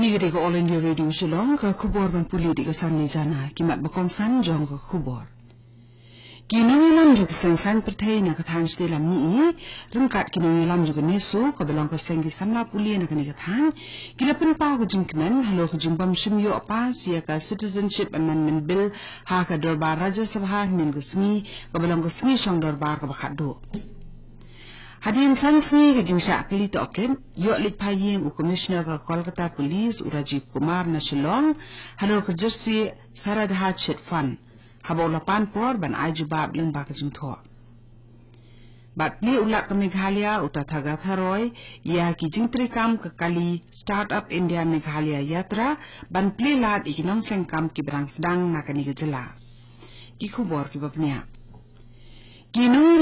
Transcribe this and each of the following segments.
Kini kita All India Radio Shillong ke khubor ban puli di kesan ni jana kimat bakongsan jong ke khubor. Kini lam juga sengsan pertai nak ketang setelah ni rengkat kini lam juga nesu ke belong ke senggi samla puli nak kini ketang kila pun pau ke jengkemen halo ke jengpam simyo apa sia ke Citizenship Amendment Bill ha ke dorbar Raja Sabha nin ke sengi ke belong ke sengi syong dorbar ke bakadu. Hadirin sangsni ke jingsha kali token yo lit payeng u commissioner ke Kolkata Police u Rajiv Kumar na Shillong halo ke jersey Sarad Hardship Fund habo lapan por ban aju bab leng ba ke jingtho bat pli ulat ke Meghalaya utathaga tharoy ya ki jingtri kam ke kali Startup India Meghalaya Yatra ban pli lat ikinong sengkam ki berang sedang nakani ke jela ki khubor ki babnya Kinung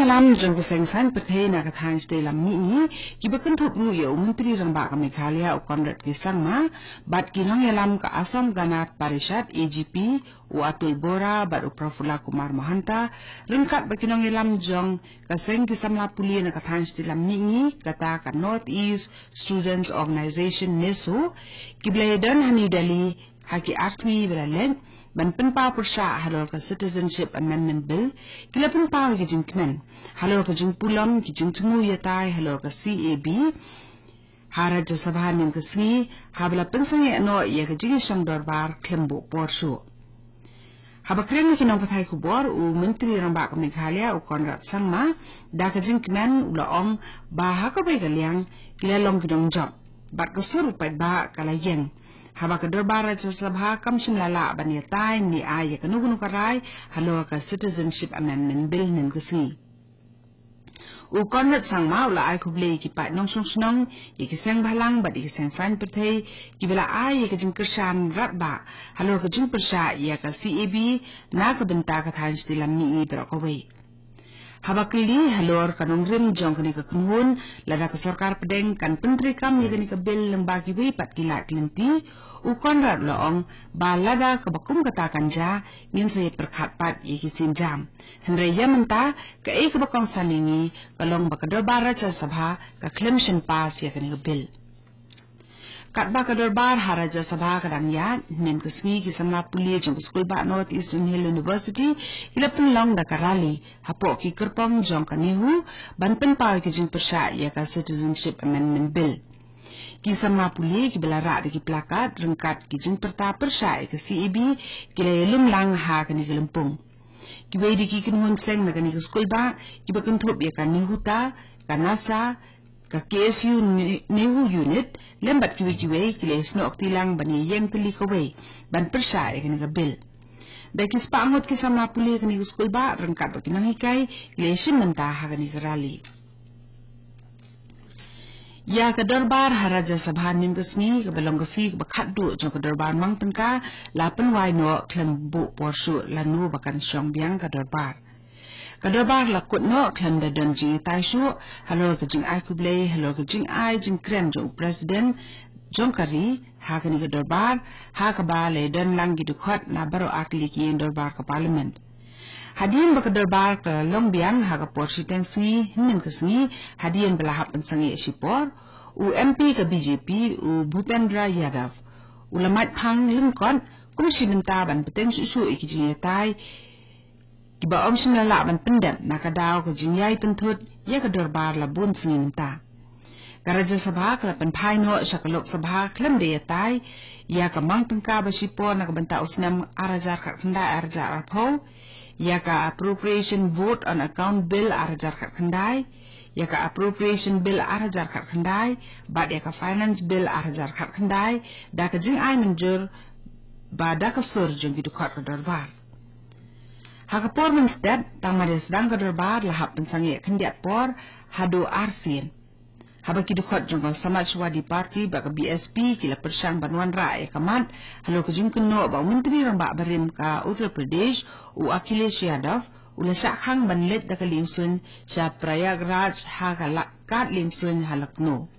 lam jong sengsan pertai nak ketang dalam ni ki berkentup ru ya menteri rembak ke Meghalaya u Konrad Kisang ma bat kinong lam ke Assam Gana Parishad AGP u Atul Bora bat u Prafula Kumar Mahanta rengkat berkinong lam jong ke seng kisamla puli nak ketang dalam ni kata ke North East Students Organisation NESO ki beladan New Delhi haki artmi beralen ban penpa persya halor ke Citizenship Amendment Bill kila penpa ke jingkmen halor ke jingpulam ki jingtumu yatai halor ke CAB Raja Sabha nim ke sengi habla pensangi ano ya ke jingi syang dorbar klembu porsu haba kren ki nong pathai kubor u menteri rambak ke Meghalaya u Konrad Sangma da ke jingkmen ulaong ba ka bai galiang kila long ki dong job bat ke sur pai ba kalayeng haba ke dorbar Raja Sabha kam simlala bani tai ni ay ke nugu karai halo ke Citizenship Amendment Bill nin ke si u Konrad Sangma ula ay kublei ki pat nong snong ki seng balang bat ki seng san perthai ki bela ay ke jing kersan rat ba halo ke jing persya ya ke CAB na ke benta ke than stilam ni berokowe haba kili halor kanong rim jong kini ke kunhun lada ke sorkar pedeng kan penteri kam ya kini ke bil lembagi wi pat kilat lenti u Konrad loong ba lada ke bakum katakan ja ngin saya perkhat pat ya kisim jam henry ya menta ke ke bakong saningi kalong bakador Raja Sabha ke clemson pass ya kini ke bil kat ba kador bar Raja Sabha kadang ya nen ke sengi ki samla puli jong school ba North Eastern Hill University ila penlong da karali hapok ki kerpong jong kanihu ban penpa ki jing persya ya ka Citizenship Amendment Bill ki samla puli ki belara de ki plakat rengkat ki jing perta persya ya ka CEB ki la lum lang ha kani kelempung ki be di ki kinhun seng na kani school ba ki bakentup ya kanihu ta kanasa ka KSU Nehu Unit lembat kiwi-kiwi kiles no tilang bani yang teli kawai ban persya kini ka bil da kis paangot ki sama puli kini school ba rengkat ba kinang hikai kilesin menta ha kini rali ya ka dorbar Raja Sabha nin kesni ka belong kesi ka bakhaddu jong ka dorbar mang tengka lapen wai no klembu porsu lanu bakan syong biang ka dorbar kadorbar lakut no klan da don jing tai shu halor ke jing ai kublei halor ke jing ai jing krem jong president jong kari ha kani ke dorbar ha ka ba le don lang gi dukhot na baro akli ki dorbar ka parliament hadien ba ka dorbar ka long biang ha ka porsi tensi hinin ke sengi hadien bela hapen sangi sipor u MP ka BJP u Bhupendra Yadav ulamat phang lungkon kumsin ta ban peteng su iki jing tai Kiba om sinala ban pendam nakadaw ke jingyay pentut ya ke dorbar labun singin ta. Raja Sabha ke pan paino sa kalok Sabha klam de yatai ya ke mang tengka basipo nakabanta usnam arajar kanda arajar arpo ya ke appropriation vote on account bill arajar kandai ya ke appropriation bill arajar kandai bad ya ke finance bill arajar kandai da ke jing ai menjur ba da ke sur jong gitu khat ke dorbar Hakapor menstep tamade sedang ke dorbar lahap pensangi kendiat por hado arsin. Haba kidukot jongkong Samajwadi Party baka BSP kila persyang Banwan Rai kamat halo kejing keno ba menteri rambak berim ka Uttar Pradesh u Akhilesh Yadav ula syakhang banlet da kalingsun sa Prayagraj ha kalakat lingsun halakno.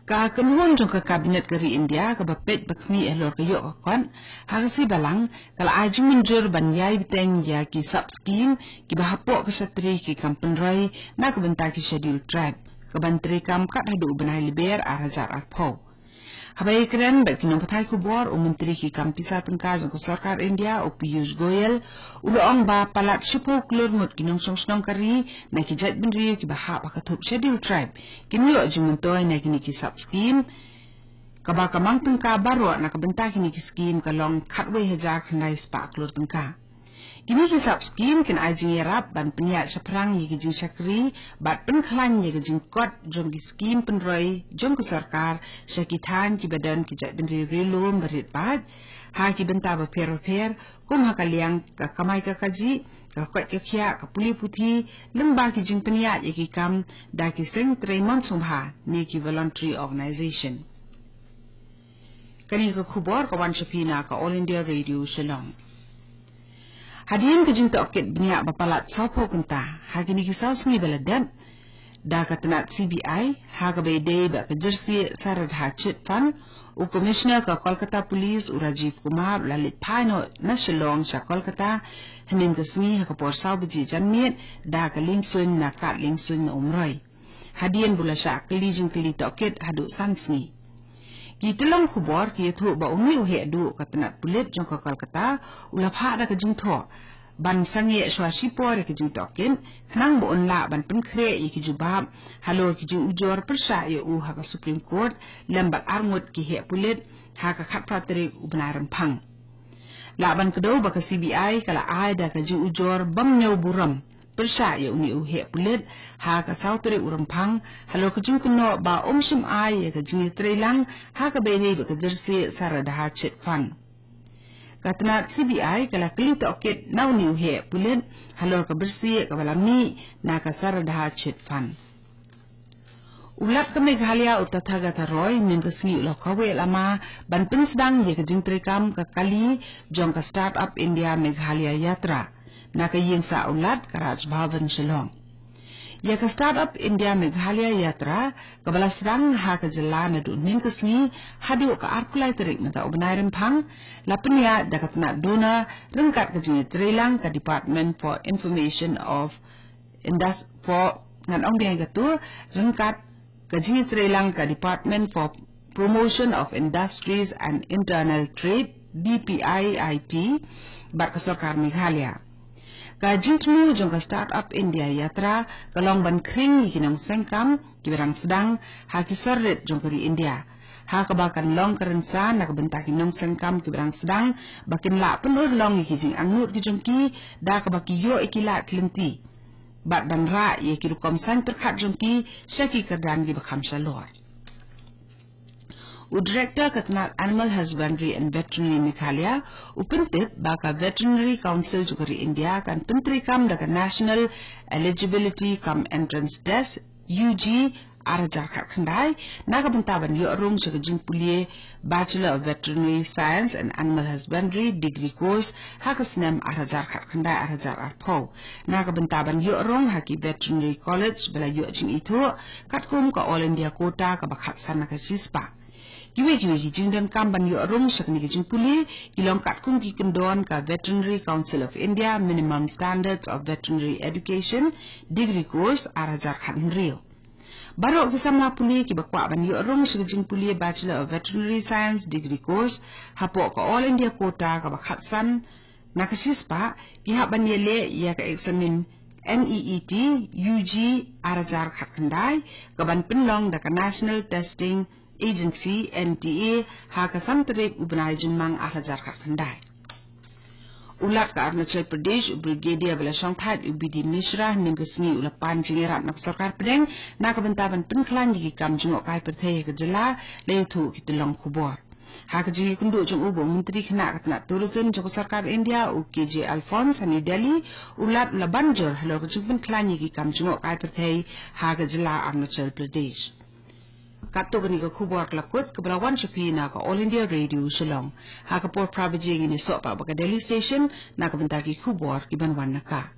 Ka kenuhun jong ka kabinet kari India ka bapet bakmi elor ka yok akon hagasi balang kala ajing menjur ban yai biteng ya ki sub scheme ki bahapok ka satri ki kampen rai na ka benta ki schedule tribe keban trikam kat hadu benai liber arajar arpau. Habai keren bagi kinong patai kubor menteri ki kampisa tengkar jangka sarkar India Piyush Goyal uloong ba palat sipo klur ngut kinong song kari na ki jat benri ki bahak pakatup schedule tribe kinyo jimuntoy na kini ki sub scheme kaba kamang tengka baru na kabenta kini ki scheme kalong katwe hajar kandai spa klur tengka. Kini ki sub scheme kin ajing yarap ban peniat seperang ye ki jing syakri bat penklan ye ki jing kot jom ki scheme penroi jom ke sarkar syakitan ki badan ki jat benri rilum berit bat ha ki benta berper kum ha kaliang ka kamai ka kaji ka kot ka khia ka puli puthi lembah ki jing peniat ye ki kam da ki seng tremon sumha ni ki voluntary organization. Kani ka khubor ka wan shapina ka All India Radio Shillong. Hadian kejing tokit banyak bapalat saupo kenta hagini kisau sengi baladab da katenat CBI haga bedai ba kejersi sarad hachit fan u commissioner ka Kolkata Police u Rajiv Kumar lalit paino na Shillong sa Kolkata hanin kesni ha kapor sau beji janmiet da ka lingsun na kat lingsun na umroy hadian bula sya kelijing keli tokit hadu sansni. Kitulong kubor ki thu ba umi uhe adu katenat pulit jong ka Kolkata ulapha da ka jingtho ban sange swasipo re ki jing tokin khnang bo onla ban penkre ye ki jubab halo ki jing ujor persa ye u ha ka Supreme Court lambat arngut ki he pulit ha ka khat pratri ubnaram phang la ban kedo ba ka CBI kala ai da ka jing ujor bam nyau buram persa ye uni u he pulit ha ka sautri uram phang halo ki jing kuno ba sim ai ye ka jing trelang ha ka be ne ba ka jersey sarada ha chet fan Katenat CBI kala keli tokit nau niu he pulit halor ka bersih ka balami na ka sarada chet fan. Ulat ka Meghalaya utatagata roy nin ka singi ulo kawe lama ban pinsdang ye ka jingtrikam ka kali jong ka startup India Meghalaya Yatra na ka yingsa ulat ka Raj Bhavan Shillong. Ya ka startup India Meghalaya Yatra ka balasrang ha ka jala na nin ka singi hadi ka arkulai terik na ta ubnai rempang lapnya da ka tna dona rengkat ka jingi trelang ka Department for Information of for ngan ong dia gatu rengkat ka jingi trelang ka Department for Promotion of Industries and Internal Trade DPIIT bat ka sarkar Meghalaya. Ka jingtmu jong ka startup India Yatra kalong ban kring kinong sengkam kiberang sedang ha kisorret jong kari India ha kabakan long kerensa na kabenta kinong sengkam kiberang sedang bakin la penur long kijing angnut kijongki da kabaki yo ikilat lenti bat ban ra ye kirukom san perkhat jongki syaki kerdan gi bakham shalor. Director Katenat Animal Husbandry and Veterinary Meghalaya upintip baka Veterinary Council jukari India kan pentrikam daga National Eligibility Cum Entrance Test UG arajar khandai naga bentaban yo rong jaga jingpulie Bachelor of Veterinary Science and Animal Husbandry degree course hakasnam arajar khandai arajar arpau naga bentaban yo rong haki Veterinary College bela yo jing itu katkum ka All India quota ka bakhat sana ka sispa Kiwi ki jingdan kam ban yo rong sakni ki jingpuli ilong katkum ki kendon ka Veterinary Council of India Minimum Standards of Veterinary Education degree course arajar khanrio Baro kisama puli ki bakwa ban yo rong sa jingpuli Bachelor of Veterinary Science degree course hapo ka All India quota ka bakhatsan nakasispa ki haban yele ya ka examine NEET UG arajar khandai ka ban pinlong da ka National Testing Agency NTA haka samtrik ubnai jinmang arajar khandai ulat ka Arunachal Pradesh Brigadier bela songthat ubidi Mishra ning kesni ulapan jingerat nak sarkar pedeng nak bentaban penklan di kam jungok kai perthai ke jela leitu kitulong khubor haka jingi kundu jung ubo menteri khana katna tourism joko sarkar India UKJ Alphonse New Delhi ulat labanjor halo ke jung penklan di kam jungok kai perthai haka jela Arunachal Pradesh Kato gani ka khubor lakut kebrawan shapina ka All India Radio Shillong ha ka por pravajing ini sopa baka Delhi station na ka bentaki khubor ki banwan naka